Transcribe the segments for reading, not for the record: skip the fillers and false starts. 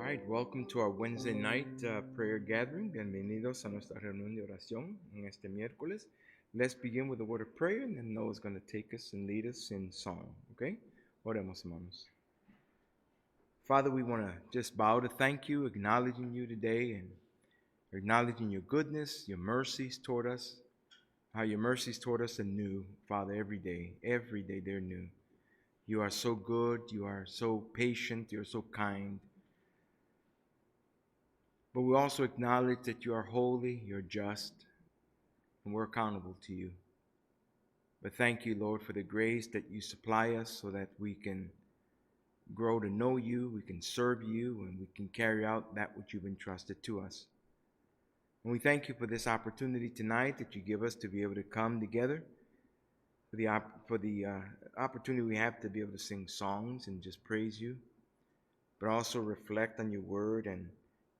right, welcome to our Wednesday night prayer gathering. Bienvenidos a nuestra reunión de oración en este miércoles. Let's begin with a word of prayer, and then Noah's going to take us and lead us in song. Okay? Oremos, hermanos. Father, we want to just bow to thank you, acknowledging you today and acknowledging your goodness, your mercies toward us, how your mercies toward us are new, Father, every day. Every day they're new. You are so good. You are so patient. You're so kind. But we also acknowledge that you are holy, you're just, and we're accountable to you. But thank you, Lord, for the grace that you supply us so that we can grow to know you, we can serve you, and we can carry out that which you've entrusted to us. And we thank you for this opportunity tonight that you give us to be able to come together, for the opportunity we have to be able to sing songs and just praise you, but also reflect on your word and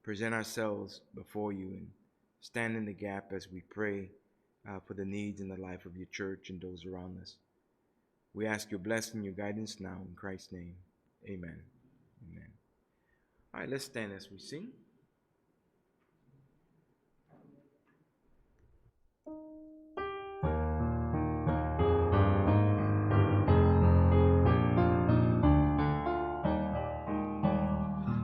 present ourselves before you and stand in the gap as we pray for the needs in the life of your church and those around us. We ask your blessing, your guidance now in Christ's name. Amen. Amen. All right, let's stand as we sing.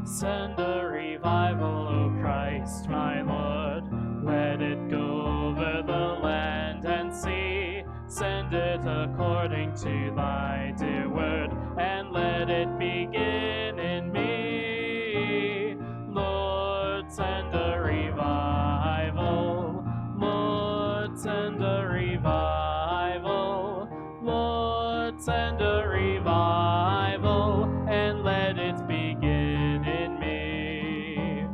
Send a revival, O Christ, my Lord. Let it go over the land and sea. Send it according to thy dear word, and let it begin in me. Lord, send a revival. Lord, send a revival. Lord, send a revival, and let it begin in me.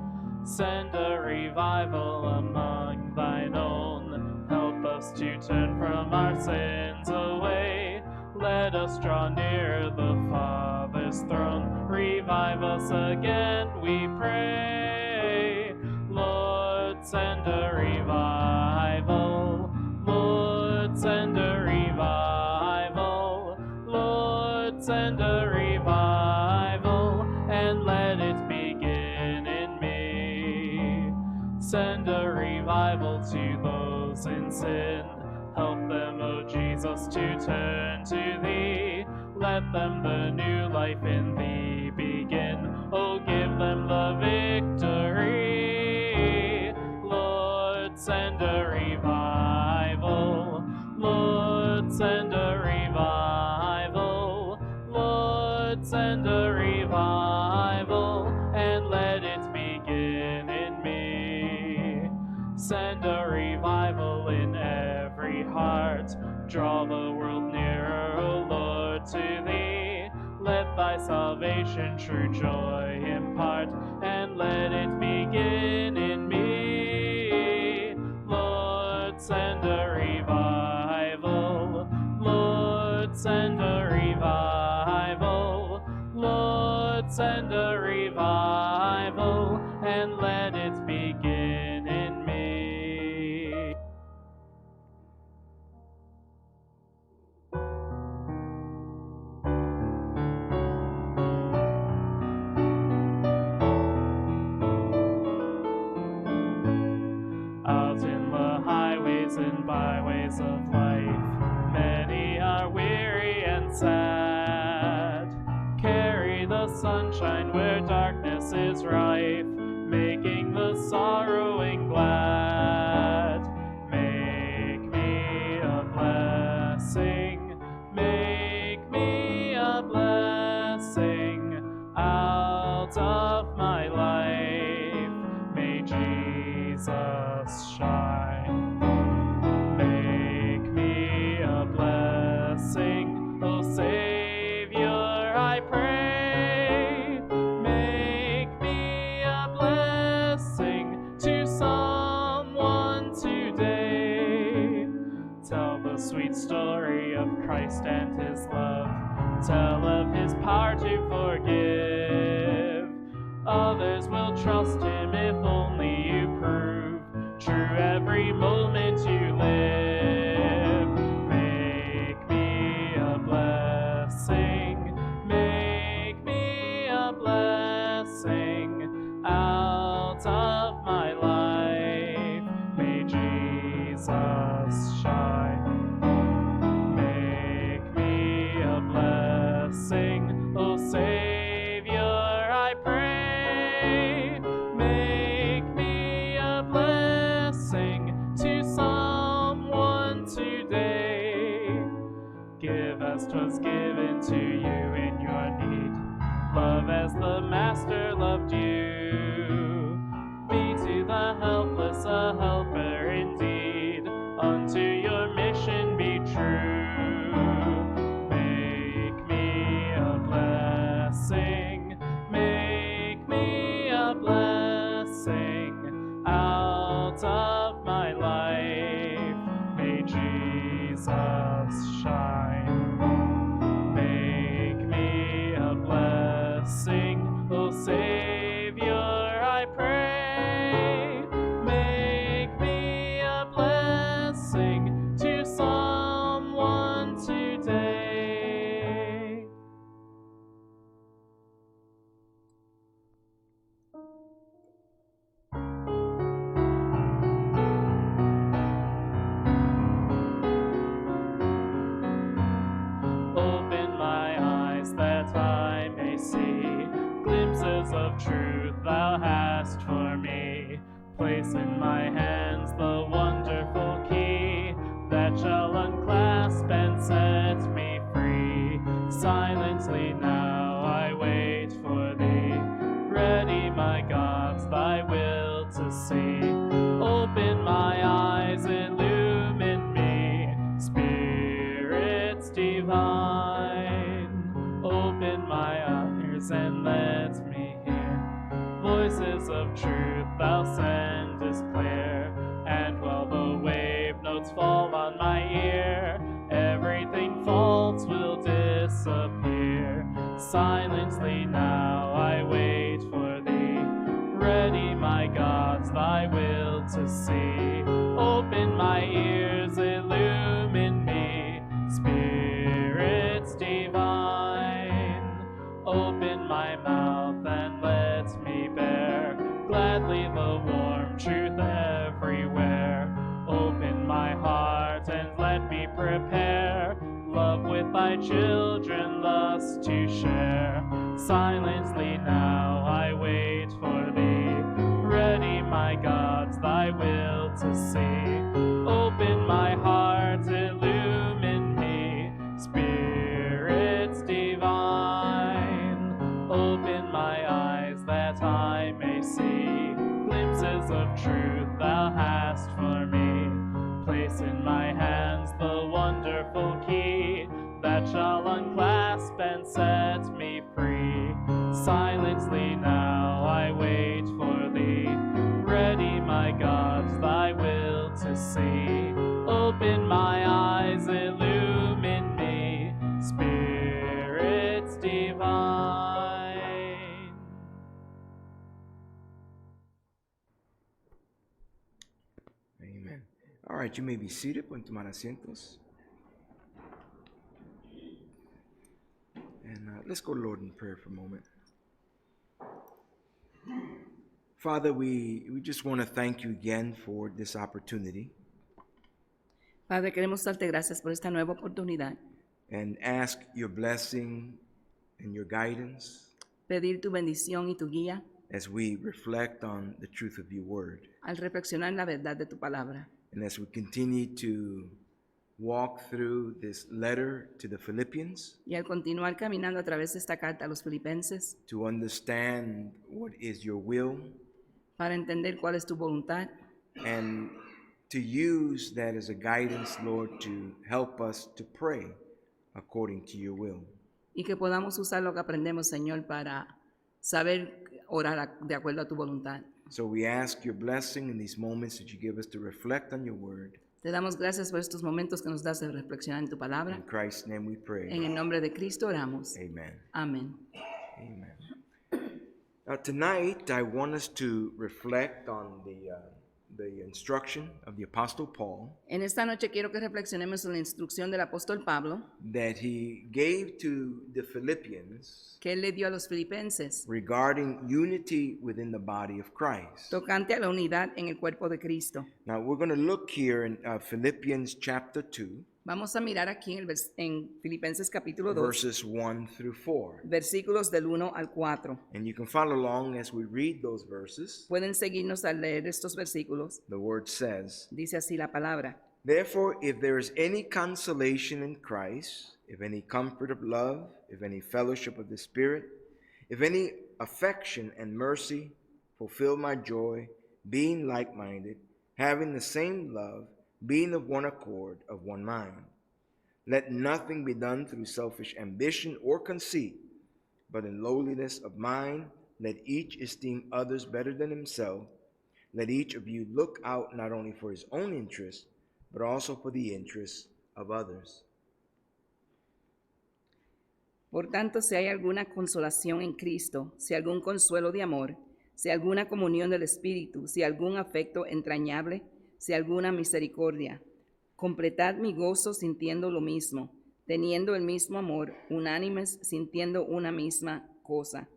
Send a revival among thine own. Help us to turn from our sins away. Let us draw near the Father's throne. Revive us again, we pray. Lord, send a revival. Lord, send a revival. Lord, send a revival, and let it begin in me. Send a revival to those in sin. Help them, O Jesus, to turn to thee. Let them the new life in thee begin. O give them the victory. Lord, send a revival. Lord, send a revival. Lord, send a revival, and let it begin in me. Send a revival in every heart. Draw the world nearer, O Lord, to thee. Let thy salvation true joy impart, and let it begin in me. Lord, send a revival. Lord, send a revival. Lord, send a revival, and let it begin in me. Out in the highways and byways of life, many are weary and sad. Carry the sunshine where darkness is rife, making the sorrowing glad. Make me a blessing, make me a blessing out of my life. May Jesus shine. Make me a blessing, O Savior, I pray. Make me a blessing to someone today. Tell the sweet story of Christ and his love. Tell of his power to forgive. Others will trust him if only you prove true every moment you live. Make me a blessing. Make me a blessing out of my life. May Jesus shine. Make me a blessing, O Savior, I pray. Make me a blessing to someone today. Give as 'twas given to you in your need. Love as the Master loved you. Be to the helpless a helper indeed. Unto your mission be true. Make me a blessing. Make me a blessing out of my life. May Jesus shine. Make me a blessing, O Savior, I pray. Make me a blessing to someone today. Open my eyes that I may see glimpses of truth thou hast for me. Place in my hands the wonderful key that shall unclasp and set me free. Silently now I wait for thee. Ready, my God, thy will to see. Open my eyes, illumine me. Spirits divine, open my ears and let me hear voices of truth thou sendest clear. And while the wave notes fall on my ear, everything false will disappear. Silently now I wait for thee. Ready, my God, thy will to see. Open my ears, illumine me. Spirits divine, open my mouth and let me bear gladly the warm truth everywhere. Open my heart and let me prepare love with thy children thus to share. Silently now I wait for thee. Ready, my God, thy will to see. Open my heart, illumine me. Spirits divine, open my eyes that I may see glimpses of truth thou hast for me. Place in my hands the wonderful key that shall unclasp and set me free. Silently now I wait for thee. Ready, my God, thy will to see. Open my eyes, illumine me. Spirits divine. Amen. All right, you may be seated. Pueden tomar asientos. And let's go to Lord in prayer for a moment. Father, we just want to thank you again for this opportunity Padre, queremos darte gracias por esta nueva oportunidad, and ask your blessing and your guidance pedir tu bendición y tu guía as we reflect on the truth of your word. al reflexionar en la verdad de tu palabra. And as we continue to walk through this letter to the Philippians, Y al continuar caminando a través de esta carta a los filipenses, to understand what is your will, para entender cuál es tu voluntad and to use that as a guidance, Lord, to help us to pray according to your will. y que podamos usar lo que aprendemos, Señor, para saber orar de acuerdo a tu voluntad. So we ask your blessing in these moments that you give us to reflect on your word. Te damos gracias por estos momentos que nos das de reflexionar en tu palabra. In Christ's name we pray. En el nombre de Cristo oramos. Amen. Amén. Amen. Now tonight I want us to reflect on the instruction of the Apostle Paul En esta noche quiero que reflexionemos en la instrucción del apóstol Pablo that he gave to the Philippians que él le dio a los filipenses regarding unity within the body of Christ. tocante a la unidad en el cuerpo de Cristo. Now we're going to look here in Philippians chapter 2, Vamos a mirar aquí en Filipenses capítulo 2, verses 1 through 4. versículos del 1 al 4. And you can follow along as we read those verses. Pueden seguirnos al leer estos versículos. The word says, Dice así la palabra. "Therefore, if there is any consolation in Christ, if any comfort of love, if any fellowship of the Spirit, if any affection and mercy, fulfill my joy, being like-minded, having the same love, being of one accord, of one mind. Let nothing be done through selfish ambition or conceit, but in lowliness of mind, let each esteem others better than himself. Let each of you look out not only for his own interest, but also for the interests of others." Por tanto, si hay alguna consolación en Cristo, si algún consuelo de amor, si alguna comunión del Espíritu, si algún afecto entrañable, si alguna misericordia, completad mi gozo sintiendo lo mismo, teniendo el mismo amor, unánimes, sintiendo una misma cosa.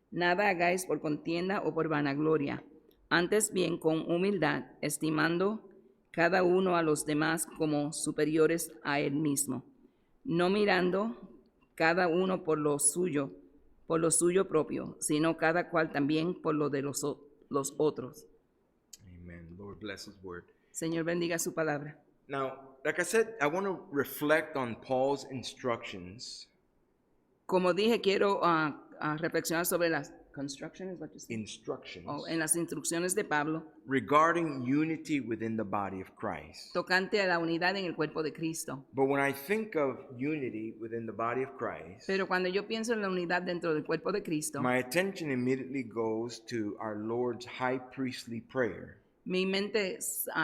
Nada hagáis por contienda o por vanagloria, antes bien con humildad, estimando cada uno a los demás como superiores a él mismo, no mirando cada uno por lo suyo propio, sino cada cual también por lo de los otros. Amen. Lord bless his word. Señor, bendiga su palabra. Now, like I said, I want to reflect on Paul's instructions, Como dije, quiero reflexionar sobre las en las instrucciones de Pablo regarding unity within the body of Christ. tocante a la unidad en el cuerpo de Cristo. But when I think of unity within the body of Christ, Pero cuando yo pienso en la unidad dentro del cuerpo de Cristo, my attention immediately goes to our Lord's high priestly prayer. mi mente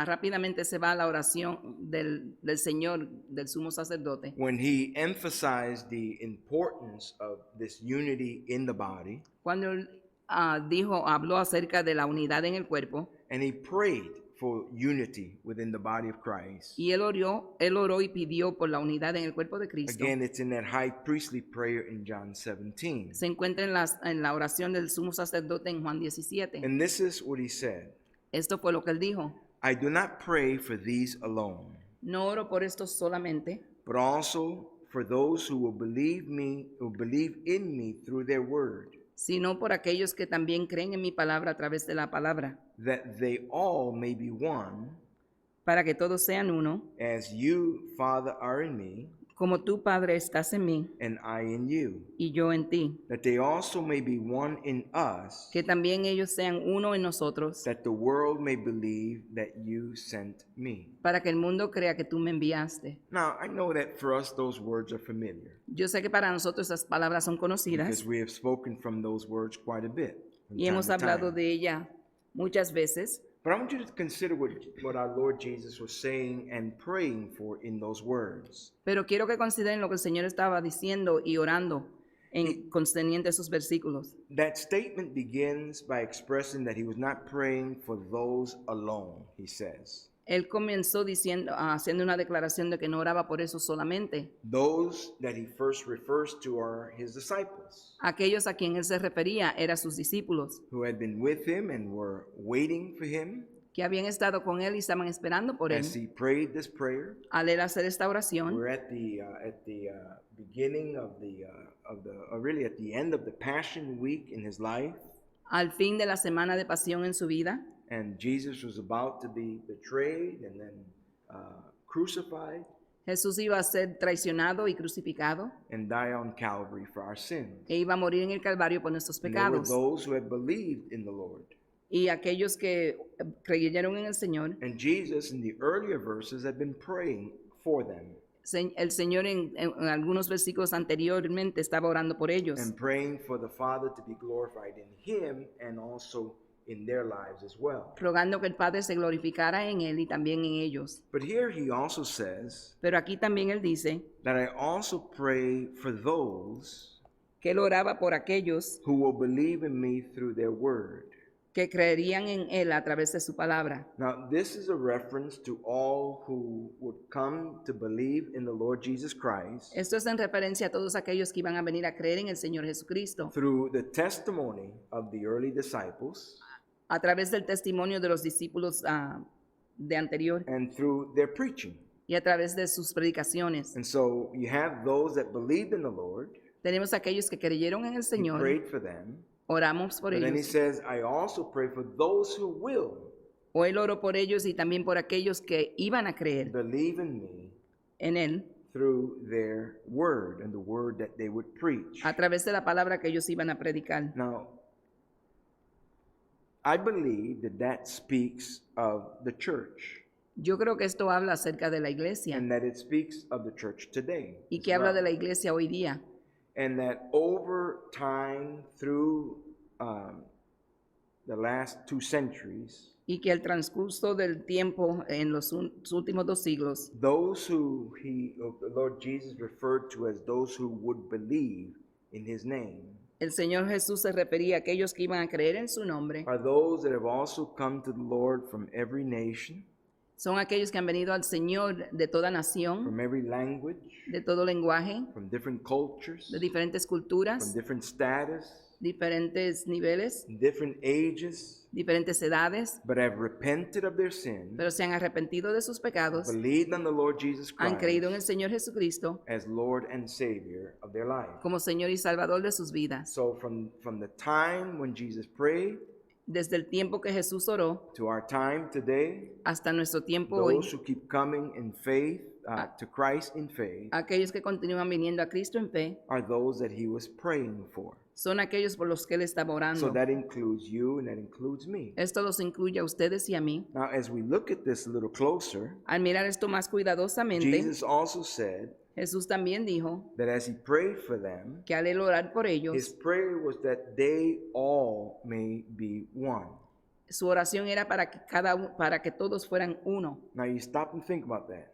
rápidamente se va a la oración del Señor, del sumo sacerdote, When he emphasized the importance of this unity in the body, cuando él habló acerca de la unidad en el cuerpo, and he prayed for unity within the body of Christ. y él oró y pidió por la unidad en el cuerpo de Cristo. Again, it's in that high priestly prayer in John 17. Se encuentra en la oración del sumo sacerdote en Juan 17. And this is what he said: Esto fue lo que él dijo. "I do not pray for these alone, No oro por esto solamente, but also for those who will believe in me through their word, sino por aquellos que también creen en mi palabra a través de la palabra, that they all may be one, para que todos sean uno, as you, Father, are in me, como tú, Padre, estás en mí and I in you, y yo en ti, that they also may be one in us, que también ellos sean uno en nosotros, that the world may believe that you sent me." para que el mundo crea que tú me enviaste. Now, I know that for us those words are familiar, Yo sé que para nosotros esas palabras son because conocidas we have spoken from those words quite a bit. from y time hemos to hablado time. de ella muchas veces, But I want you to consider what our Lord Jesus was saying and praying for in those words. pero quiero que consideren lo que el Señor estaba diciendo y orando concerniente a esos versículos. That statement begins by expressing that he was not praying for those alone, he says. Él comenzó haciendo una declaración de que no oraba por eso solamente. Those that he first refers to are his disciples, Aquellos a quien él se refería eran sus discípulos, who had been with him and were waiting for him que habían estado con él y estaban esperando por él. as he prayed this prayer. Al él hacer esta oración, We're at the beginning of really at the end of the Passion Week in his life, al fin de la semana de pasión en su vida, and Jesus was about to be betrayed and then crucified Jesús iba a ser traicionado y crucificado and die on Calvary for our sins. e iba a morir en el Calvario por nuestros And there were pecados. those who had believed in the Lord. Y aquellos que creyeron en el Señor, And Jesus, in the earlier verses, had been praying for them el Señor en algunos versículos anteriormente estaba orando por ellos and praying for the Father to be glorified in him and also in their lives as well. rogando que el Padre se glorificara en él y también en ellos. But here he also says Pero aquí también él dice that I also pray for those que él oraba por aquellos who will believe in me through their word. que creerían en Él a través de su palabra. Now, this is a reference to all who would come to believe in the Lord Jesus Christ Esto es en referencia a todos aquellos que iban a venir a creer en el Señor Jesucristo through the testimony of the early disciples a través del testimonio de los discípulos de anterior and through their preaching. y a través de sus predicaciones. And so you have those that believed in the Lord, Tenemos aquellos que creyeron en el he Señor, prayed for them, oramos por but then he ellos, says, I also pray for those who will o Él oró por ellos y también por aquellos que iban a creer believe in me en Él through their word and the word that they would preach. a través de la palabra que ellos iban a predicar. Now, I believe that that speaks of the church Yo creo que esto habla acerca de la iglesia and that it speaks of the church today. y as que habla well. de la iglesia hoy día. And that over time, through the last 2 centuries, Y que el transcurso del tiempo en los últimos 2 siglos, those who the Lord Jesus referred to as those who would believe in his name el Señor Jesús se refería a aquellos que iban a creer en su nombre. are those that have also come to the Lord from every nation, Son aquellos que han venido al Señor de toda nación, from every language, de todo lenguaje, from different cultures, de diferentes from culturas, different status, diferentes niveles, different ages, diferentes edades, but have repented of their sin, pero se han arrepentido de sus pecados, believed on the Lord Jesus han creído en el Christ Señor Jesucristo as Lord and Savior of their life. como Señor y Salvador de sus vidas. So from the time when Jesus prayed Desde el tiempo que Jesús oró to our time today, hasta nuestro tiempo hoy, those who keep coming in faith to Christ in faith aquellos que continúan viniendo a Cristo en fe, are those that he was praying for. son aquellos por los que Él estaba So orando. that includes you and that includes me. Esto los incluye a ustedes y a mí. Now, as we look at this a little closer, Al mirar esto más cuidadosamente, Jesus also said Jesús también dijo that as he prayed for them, que al él orar por his ellos, prayer was that they all may be one. su oración era para que para que todos fueran uno. Now, you stop and think about that.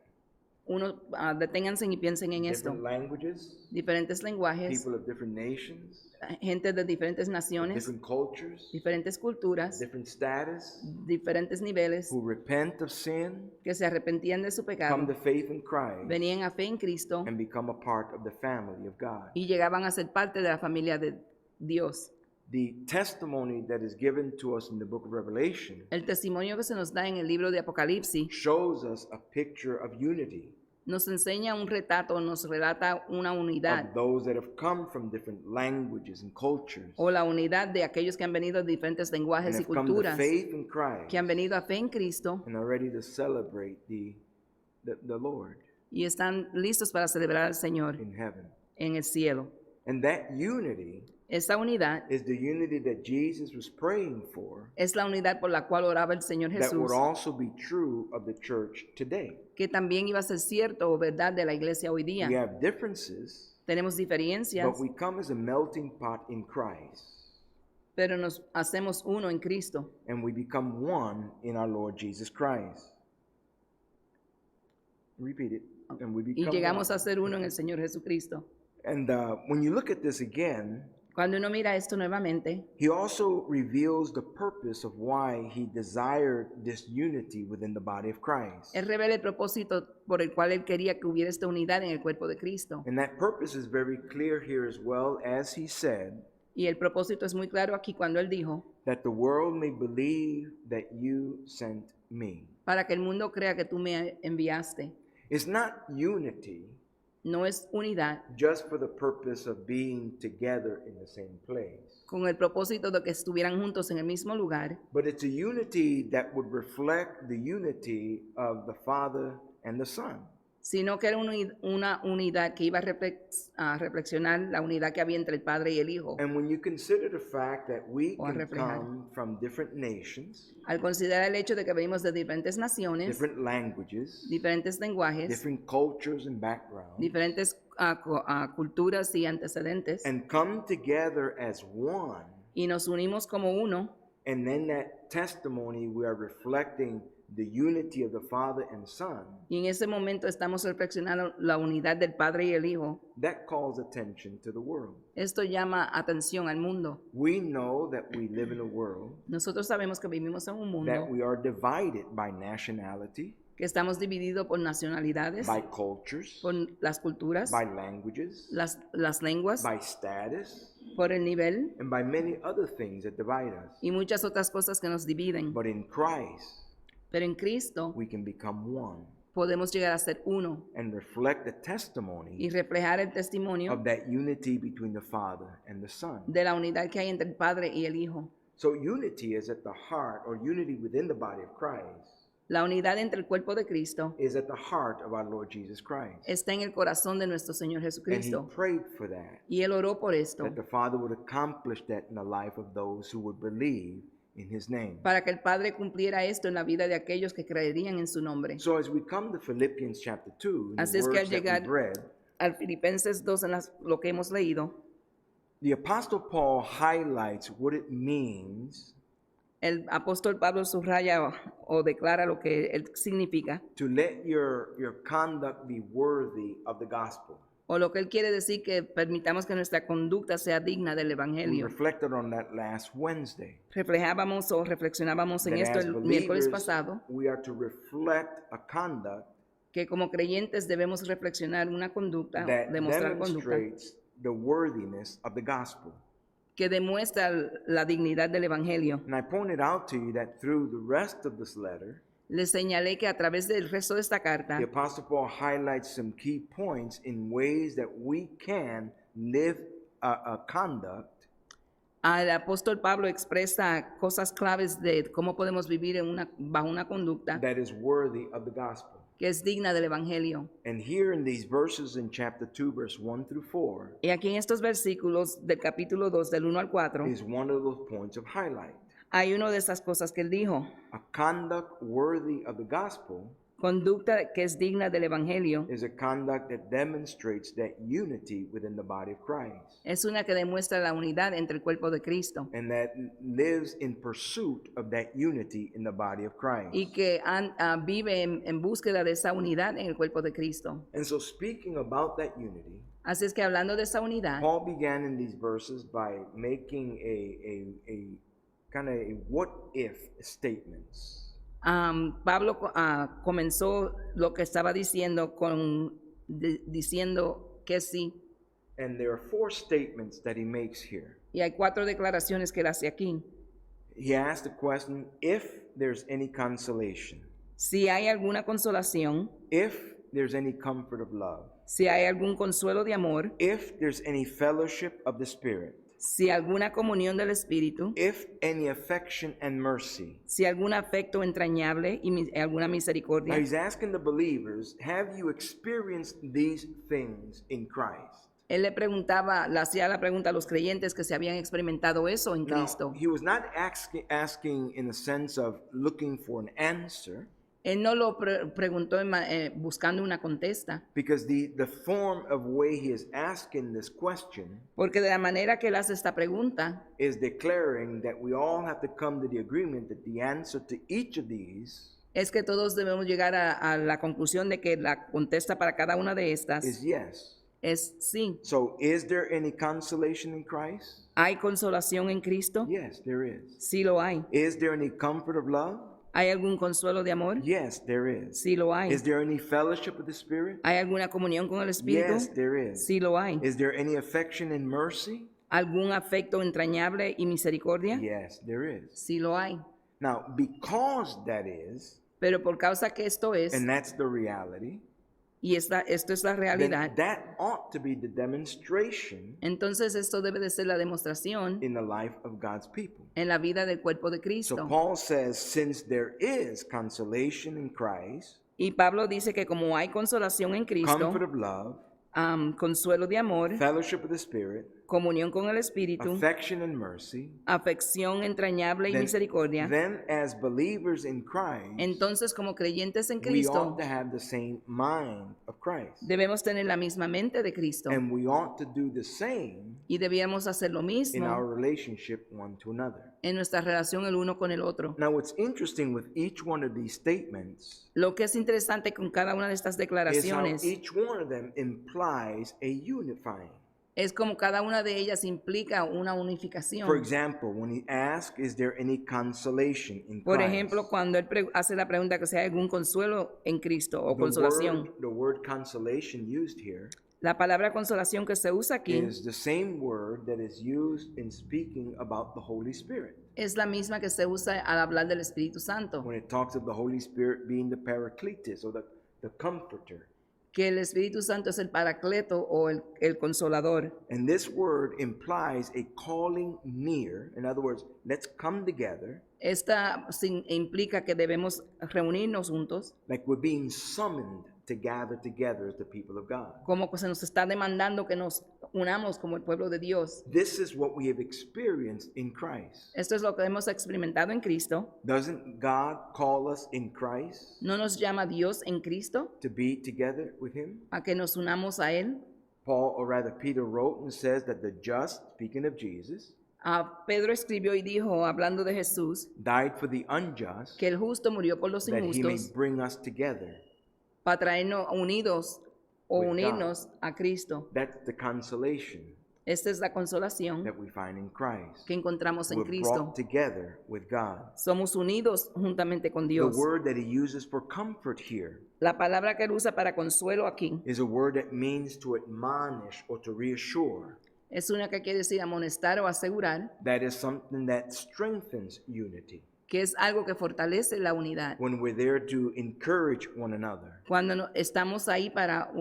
Deténganse y piensen en esto. Different languages, Diferentes lenguajes, people of different nations, gente de diferentes naciones, different cultures, diferentes culturas, different status, diferentes niveles, who repent of sin, que se arrepentían de su come pecado, to faith in Christ, venían a fe en Cristo and become a part of the family of God. y llegaban a ser parte de la familia de Dios. The testimony that is given to us in the book of Revelation El testimonio que se nos da en el libro de Apocalipsis shows us a picture of unity, nos enseña un retrato, nos relata una unidad of those that have come from different languages and cultures o la unidad de aquellos que han venido de diferentes and lenguajes y have come to culturas, faith in Christ que han venido a fe en Cristo and are ready to celebrate the Lord y están listos para celebrar al Señor in heaven. en el cielo. And that unity Esta unidad is the unity that Jesus was praying for, es la unidad por la cual oraba el Señor that Jesús, would also be true of the church today. que también iba a ser cierto o verdad de la iglesia hoy We día. have differences, Tenemos diferencias, but we come as a melting pot in Christ, pero nos hacemos uno en Cristo and we become one in our Lord Jesus Christ. Repeat it. And we y become llegamos one. a ser uno en el Señor Jesucristo. And when you look at this again, Cuando uno mira esto nuevamente, he also reveals the purpose of why he desired this unity within the body of Christ. Él revela el propósito por el cual Él quería que hubiera esta unidad en el cuerpo de Cristo. And that purpose is very clear here as well, as he said, Y el propósito es muy claro aquí cuando Él dijo, that the world may believe that you sent me. para que el mundo crea que tú me enviaste. It's not unity No es unidad just for the purpose of being together in the same place, con el propósito de que estuvieran juntos en el mismo lugar, but it's a unity that would reflect the unity of the Father and the Son. sino que era una unidad que iba a reflexionar la unidad que había entre el Padre y el Hijo. And when you consider the fact that we O a can reflejar. come from different nations, Al considerar el hecho de que venimos de diferentes naciones, different languages, diferentes lenguajes, different cultures and backgrounds, diferentes culturas y antecedentes, and come together as one, y nos unimos como uno, and then that testimony we are reflecting the unity of the Father and Son, y en ese momento estamos reflexionando la unidad del Padre y el Hijo, that calls attention to the world. esto llama atención al mundo. We know that we live in a world Nosotros sabemos que vivimos en un that mundo we are divided by nationality, que estamos divididos por nacionalidades, by cultures, por las culturas, by languages, las lenguas, by status, por el nivel and by many other things that divide us. y muchas otras cosas que nos dividen. But in Christ, Pero en Cristo we can become one podemos llegar a ser uno and reflect the y testimony reflejar el testimonio of that unity between the Father and the Son. de la unidad que hay entre el Padre y el Hijo. So unity is at the heart, or unity within the body of Christ, La unidad entre el cuerpo de Cristo is at the heart of our Lord Jesus Christ. está en el corazón de nuestro Señor And he Jesucristo. prayed for that, Y Él oró por esto, that the Father would accomplish that in the life of those who would believe in his name. para que el Padre cumpliera esto en la vida de aquellos que creerían en su nombre. So as we come to Philippians chapter 2, in Así the es que al words that llegar we've read, al Filipenses 2, lo que hemos leído, the Apostle Paul highlights what it means el apóstol Pablo subraya o declara lo que él significa, to let your conduct be worthy of the gospel. o lo que él quiere decir que permitamos que nuestra conducta sea digna del We Evangelio. reflected on that last Wednesday. Reflejábamos o reflexionábamos en That esto as el miércoles believers, pasado, we are to reflect a conduct que como creyentes debemos reflexionar una conducta, that demostrar conducta demonstrates the worthiness of the gospel. que demuestra la dignidad del Evangelio. And I pointed out to you that through the rest of this letter, Les señalé que a través del resto de esta carta, the Apostle Paul highlights some key points in ways that we can live a conduct el apóstol Pablo expresa cosas claves de cómo podemos vivir bajo una conducta that is worthy of the gospel. que es digna del Evangelio. And here in these verses in chapter 2, verse 1 through 4, Y aquí en estos versículos del capítulo 2, del 1 al 4, is one of those points of highlight. hay una de esas cosas que él dijo. A conduct worthy of the gospel Conducta que es digna del Evangelio is a conduct that demonstrates that unity within the body of Christ es una que demuestra la unidad entre el cuerpo de Cristo and that lives in pursuit of that unity in the body of Christ. y que vive en búsqueda de esa unidad en el cuerpo de Cristo. And so speaking about that unity, Así es que hablando de esa unidad, Paul began in these verses by making a kind of a what if statements. Pablo comenzó lo que estaba diciendo diciendo que sí. And there are 4 statements that he makes here. Y hay 4 declaraciones que él hace aquí. He asked the question, if there's any consolation, Si hay alguna consolación, if there's any comfort of love, si hay algún consuelo de amor, if there's any fellowship of the Spirit, si alguna comunión del Espíritu, if any affection and mercy. si algún afecto entrañable y alguna Now misericordia. he's asking the believers, have you experienced these things in Christ? Él le hacía la pregunta a los creyentes que se habían experimentado eso en Now, Cristo. he was not asking in the sense of looking for an answer, Él no lo preguntó buscando una contesta, because the form of way he is asking this question porque de la manera que él hace esta pregunta, is declaring that we all have to come to the agreement that the answer to each of these es que todos debemos llegar a la conclusión de que la contesta para cada una de estas is yes. es sí. So is there any consolation in Christ? ¿Hay consolación en Cristo? Yes, there is. Sí lo hay. Is there any comfort of love? ¿Hay algún consuelo de amor? Yes, there is. Sí lo hay. Is there any fellowship of the Spirit? ¿Hay alguna comunión con el Espíritu? Yes, there is. Sí lo hay. Is there any affection and mercy? ¿Algún afecto entrañable y misericordia? Yes, there is. Sí lo hay. Now, because that is, Pero por causa que esto es, and that's the reality, y esto es la then realidad, that ought to be the demonstration entonces esto debe de ser la demostración in the life of God's people. en la vida del cuerpo de So Cristo. Paul says, since there is consolation in Christ, Y Pablo dice que como hay consolación en Cristo, comfort of love, consuelo de amor, fellowship of the Spirit, comunión con el Espíritu, affection and mercy, afección entrañable y then, misericordia, then as believers in Christ, entonces como creyentes en we Cristo ought to have the same mind of Christ. debemos tener la misma mente de Cristo And we ought to do the same Y debíamos hacer lo in mismo our relationship one to another. en nuestra relación el uno con el otro. Now, what's interesting with each one of these statements Lo que es interesante con cada una de estas is how declaraciones each one of them implies a unifying. es como cada una de ellas implica una For unificación. example, when he asks, is there any consolation in Por Christ? ejemplo, cuando él hace la pregunta que si hay algún consuelo en Cristo o consolación. The word consolation used here La palabra consolación que se usa aquí is the same word that is used in speaking about the Holy Spirit. es la misma que se usa al hablar del Espíritu Santo, When it talks of the Holy Spirit being the Paracletus or the Comforter. que el Espíritu Santo es el paracleto o el consolador. And this word implies a calling near. In other words, let's come together Esta implica que debemos reunirnos juntos, like we're being summoned to gather together as the people of God. como que se nos está demandando que nos unamos como el pueblo de Dios. This is what we have experienced in Christ. Esto es lo que hemos experimentado en Cristo. Doesn't God call us in Christ ¿No nos llama Dios en Cristo to be together with Him? a que nos unamos a Él? Paul, or rather Peter, wrote and says that the just, speaking of Jesus, Pedro escribió y dijo, hablando de Jesús, died for the unjust, que el justo murió por los that He may injustos bring us together. para traernos unidos o With God. unirnos a Cristo. That's the consolation Esta es la consolación that we find in Christ. que encontramos en We're Cristo. brought together with God. Somos unidos juntamente con The Dios. word that He uses for comfort here La palabra que él usa para consuelo aquí is a word that means to admonish or to reassure. es una que quiere decir amonestar o asegurar, That is something that strengthens unity. que es algo que fortalece la unidad. When we're there to encourage one another, Cuando estamos ahí para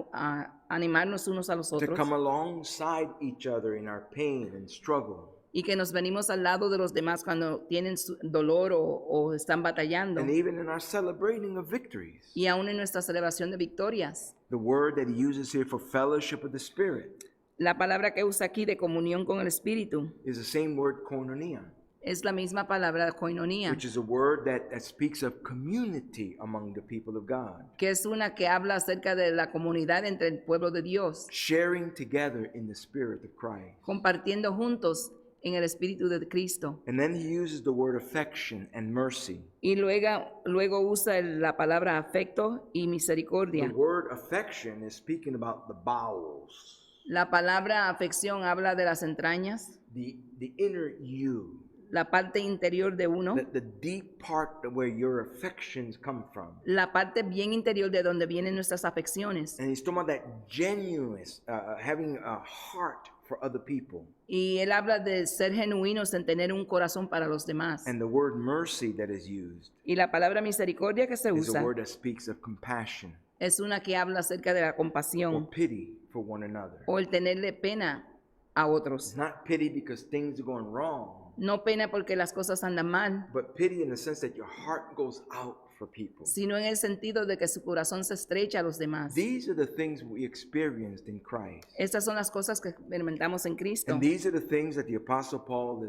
animarnos unos a los to otros come alongside each other in our pain and struggle, y que nos venimos al lado de los demás cuando tienen dolor o están batallando, and even in our celebrating of victories. y aún en nuestra celebración de victorias. The word that He uses here for fellowship of the Spirit La palabra que usa aquí de comunión con el Espíritu is the same word koinonia, es la misma palabra koinonía, which is a word that speaks of community among the people of God, que es una que habla acerca de la comunidad entre el pueblo de Dios, sharing together in the Spirit of Christ. compartiendo juntos en el Espíritu de Cristo. And then He uses the word affection and mercy. Y luego usa la palabra afecto y The misericordia. word affection is speaking about the bowels, La palabra afección habla de las entrañas, the inner you, la parte interior de uno, the deep part where your affections come from. la parte bien interior de donde vienen nuestras afecciones. And He's talking about that genuine, having a heart for other people. Y él habla de ser genuinos en tener un corazón para los demás. And the word mercy that is used Y la palabra misericordia que se is a usa word that speaks of compassion es una que habla acerca de la or compasión pity for one another. o el tenerle pena a It's otros. not pity because things are going wrong, No pena porque las cosas andan mal, but pity in the sense that your heart goes out for people. sino en el sentido de que su corazón se estrecha a los demás. These are the things we experienced in Christ. Estas son las cosas que experimentamos en Cristo. And these are the things that the Apostle Paul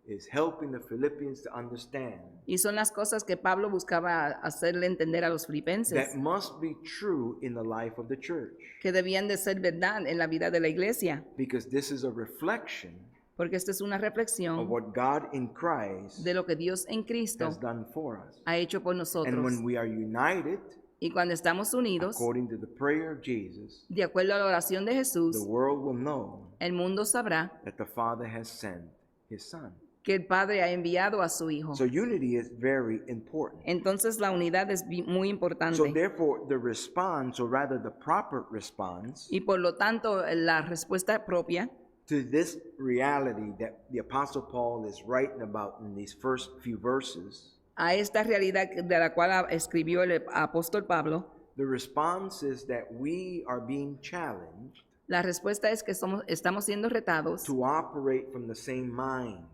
is helping the Philippians to understand. Y son las cosas que Pablo buscaba hacerle entender a los filipenses, That must be true in the life of the church. que debían de ser verdad en la vida de la iglesia, Because this is a reflection porque esta es una of reflexión what God in Christ de lo que Dios en Cristo has done for us. ha hecho por And nosotros. when we are united, Y cuando estamos unidos, according to the prayer of Jesus, de acuerdo a la oración de the Jesús, world will know el mundo sabrá that the Father has sent His Son. que el Padre ha enviado a su Hijo. So unity is very important. Entonces la unidad es muy So importante. therefore, the response, or rather the proper response, Y por lo tanto, la respuesta propia to this reality that the Apostle Paul is writing about in these first few verses, a esta realidad de la cual escribió el apóstol Pablo, the response is that we are being challenged la respuesta es que estamos siendo retados to operate from the same mind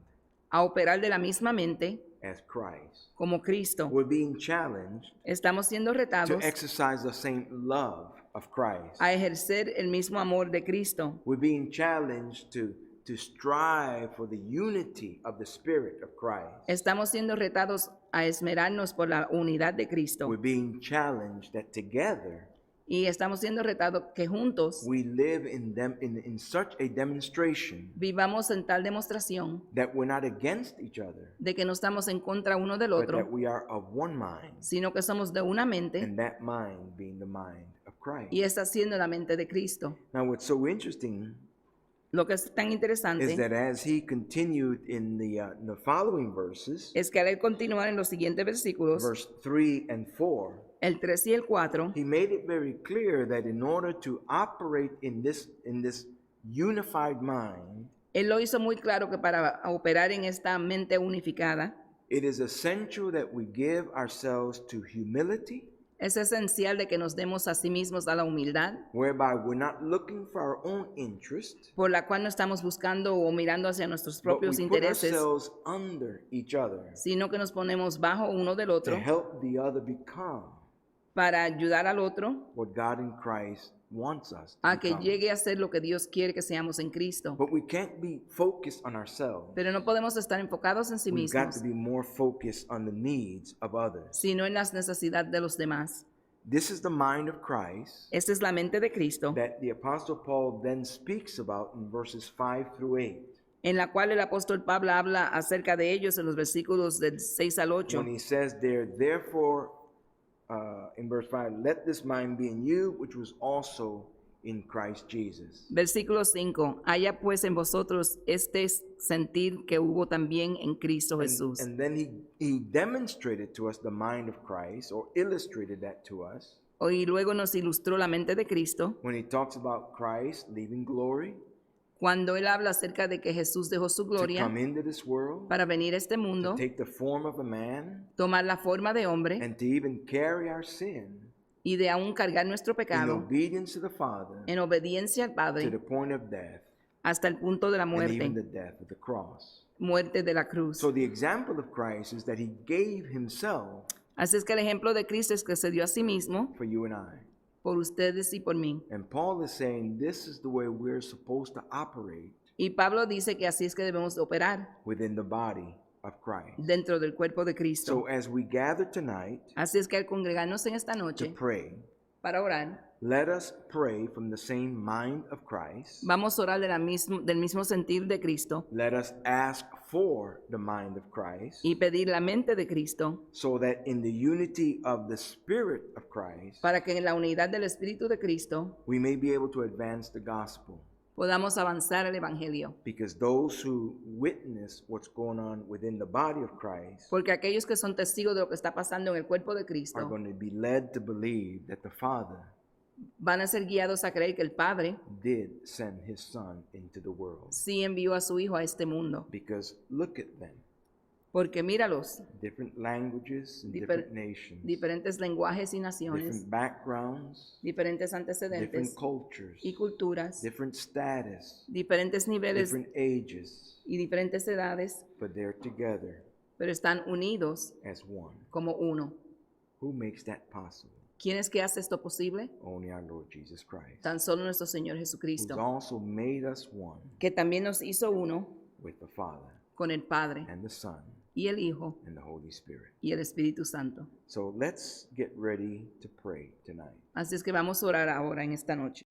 a operar de la misma mente as Christ. como Cristo. We're being challenged Estamos siendo to retados exercise the same love of Christ. a ejercer el mismo amor de Cristo. We're being challenged to strive for the unity of the Spirit of Christ. Estamos siendo retados a esmerarnos por la unidad de Cristo. We're being challenged that together Y estamos siendo retados que juntos we live in such a demonstration vivamos en tal demostración that we're not against each other, de que no estamos en contra uno del but that otro, we are of one mind, sino que somos de una mente, and that mind being the mind of Christ. y esta siendo la mente de Cristo. Now, what's so interesting Lo que es tan is interesante that as he continued in the following verses, es que al él continuar en los siguientes versículos, verse 3 and 4, el 3 y el 4, he made it very clear that in order to operate in this unified mind, él lo hizo muy claro que para operar en esta mente unificada, it is essential that we give ourselves to humility, es esencial de que nos demos a sí mismos a la humildad, whereby we're not looking for our own interest, por la cual no estamos buscando o mirando hacia nuestros but we propios put intereses, ourselves under each other sino que nos ponemos bajo uno del to otro help the other become para ayudar al otro what God in Christ wants us to a que become. llegue a ser lo que Dios quiere que seamos en Cristo. But we can't be focused on ourselves. Pero no podemos estar enfocados en sí We've got mismos, to be more focused on the needs of others. sino en las necesidades de los demás. This is the mind of Christ Esta es la mente de Cristo, that the Apostle Paul then speaks about in verses 5 through 8. en la cual el apóstol Pablo habla acerca de ellos en los versículos del 6 al 8, When he says there, therefore, in verse 5, let this mind be in you, which was also in Christ Jesus. Versículo 5, haya pues en vosotros este sentir que hubo también en Cristo Jesús. And then he demonstrated to us the mind of Christ, or illustrated that to us, Y luego nos ilustró la mente de Cristo when he talks about Christ leaving glory cuando él habla acerca de que Jesús dejó su to gloria come into this world, para venir a este to mundo, take the form of a man, tomar la forma de hombre and to even carry our sin y de aún cargar nuestro in pecado obedience to the Father en obediencia al to the Padre point of death, hasta el punto de la and even the muerte, death of the cross. muerte de la cruz. So the example of Christ is that he gave himself Así es que el ejemplo de Cristo es que se dio a sí mismo for you and I. por ustedes y por mí. And Paul is saying this is the way we're supposed to operate Y Pablo dice que así es que debemos de operar within the body of Christ. dentro del cuerpo de Cristo. So as we gather tonight Así es que al congregarnos en esta to noche pray, para orar, let us pray from the same mind of Christ. vamos a orar del mismo sentir de Cristo Let us ask for the mind of Christ, y pedir la mente de Cristo so that in the unity of the Spirit of Christ, para que en la unidad del Espíritu de Cristo we may be able to advance the gospel. podamos avanzar el Evangelio. Because those who witness what's going on within the body of Christ Porque aquellos que son testigos de lo que está pasando en el cuerpo de are Cristo going to be led to believe that the Father van a ser guiados a creer que el Padre did send his Son into the world. sí envió a su Hijo a este mundo. Because look at them, Porque míralos, different languages and Difer- different nations, diferentes lenguajes y naciones, different backgrounds, diferentes different antecedentes cultures, y culturas, different status, diferentes niveles different ages, y diferentes edades, but they're together pero están unidos as one. como uno. Who makes that possible? ¿Quién es que hace esto posible? Only our Lord Jesus Christ, Tan solo nuestro Señor who's Jesucristo, also made us one que también nos hizo uno with the Father con el Padre and the Son y el Hijo and the Holy Spirit. y el Espíritu Santo. So let's get ready to pray tonight. Así es que vamos a orar ahora en esta noche.